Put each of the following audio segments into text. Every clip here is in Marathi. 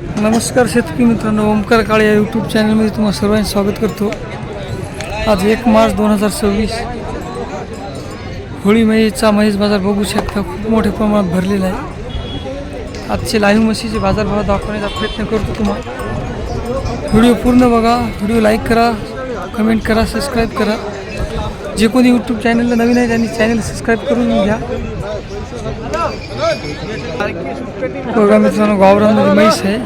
नमस्कार शेतकरी मित्रांनो, ओमकार काळे या यूट्यूब चॅनलमध्ये तुम्हाला सर्वांचे स्वागत करतो. आज 1 मार्च 2026 होळी म्हैसचा म्हैस बाजार बघू शकता, खूप मोठ्या प्रमाणात भरलेला आहे. आजचे लाईव्ह म्हशीचे बाजारभाव दाखवण्याचा प्रयत्न करतो तुम्हाला. व्हिडिओ पूर्ण बघा, व्हिडिओ लाईक करा, कमेंट करा, सबस्क्राईब करा. जे कोणी यूट्यूब चॅनलला नवीन आहे त्यांनी चॅनल सबस्क्राईब करून घ्या. बघा मित्रांनो, गावरानमध्ये म्हैस आहे,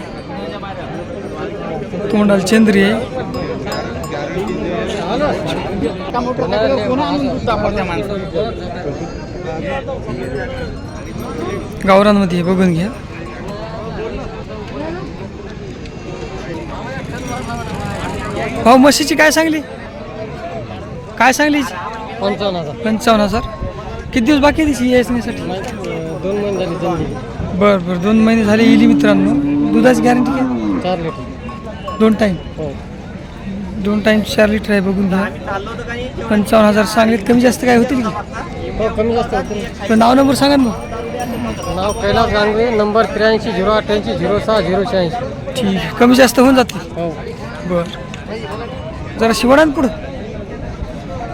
तोंडाला चंद्री आहे. गावरानमध्ये बघून घ्या. भाऊ म्हशीची काय सांगली? 55,000. किती दिवस बाकी आहे तिची यायसाठी? 2 महिने झाले. बरं 2 महिने झाले येईल मित्रांनो. दुधाची गॅरंटी काय? 4 लिटर. 2 टाईम? हो. 2 टाईम 4 लिटर आहे, बघून घ्या. 55,000 सांगलीत. कमी जास्त काय होतील की? हो, कमी जास्त होते. तर नाव नंबर सांगा ना. नाव कैलास गांगवे, नंबर 8308806086. ठीक आहे, कमी जास्त होऊन जातील. हो. बरं, जरा शिवणा पुढं.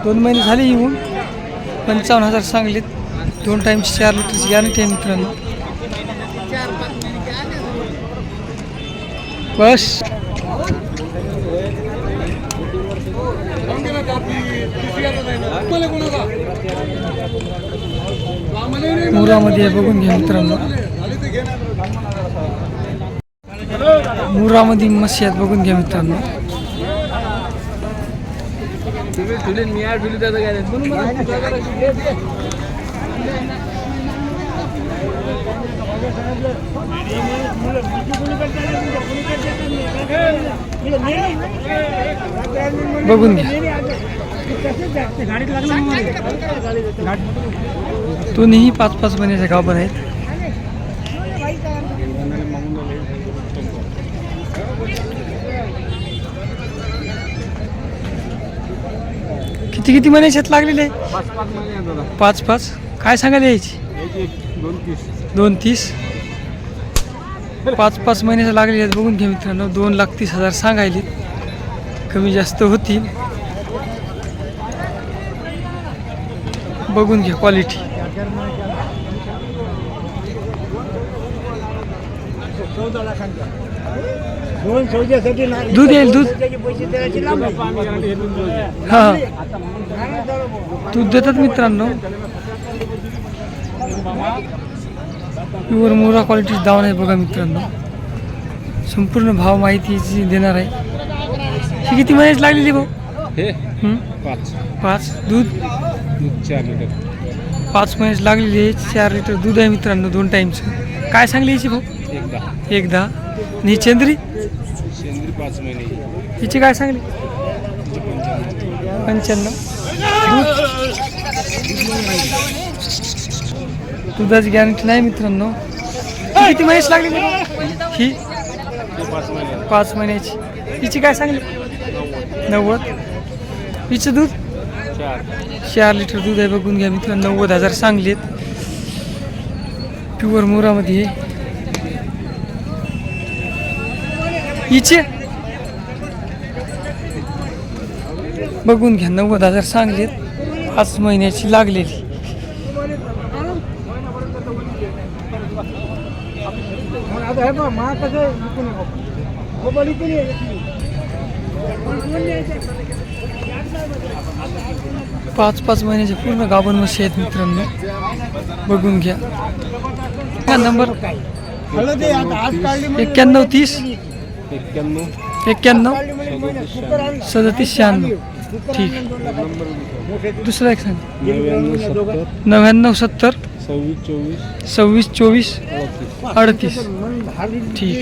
2 महिने झाले येऊन. 55,000 सांगलीत. 2 टाईमची 4 लिटरची गॅरंटी आहे मित्रांनो. बस मुरामध्ये बघून घ्या मित्रांनो. मुरामध्ये म्हशी आहेत, बघून घ्या मित्रांनो. बघून घ्या. दोन्ही 5-5 महिन्याच्या गाभण आहेत. किती महिन्याच्यात लागलेले? 5-5. काय सांगायला यायची? 230. 5-5 महिन्याच्या लागलेले आहेत, बघून घ्या मित्रांनो. 2,30,000 सांगायले. कमी जास्त होतील, बघून घ्या क्वालिटी. दूध येईल, दूध. हां, दूध देतात मित्रांनो. प्युअर मोरा क्वालिटी दावण आहे, बघा मित्रांनो. संपूर्ण भाव माहिती देणार आहे. ही किती महिन्याची लागलेली भाऊ? 5. दूध 4 लिटर. 5 महिन्याची लागलेली आहे. 4 लिटर दूध आहे मित्रांनो, 2 टाईमचं. काय सांगली याची भाऊ? 1,10. ही चंद्री 5 महिने. हिची काय सांगली? 95. दुधाची गॅरंटी नाही मित्रांनो. किती महिन्याची लागलेली ही? 5 महिन्याची. हिची काय सांगली? 90. हिचं दूध 4 लिटर दूध आहे, बघून घ्या मित्रांनो. 90,000 सांगलीत. प्युअर मोरामध्ये आहे. हिचे बघून घ्या, 90,000 सांगलीत. 5 महिन्याची लागलेली. पाच महिन्याचे पूर्ण गाभण म्हशी आहेत मित्रांनो, बघून घ्या. नंबर 9130 91 3796. ठीक. दुसरा एक सांग. 9970 2624 38. ठीक.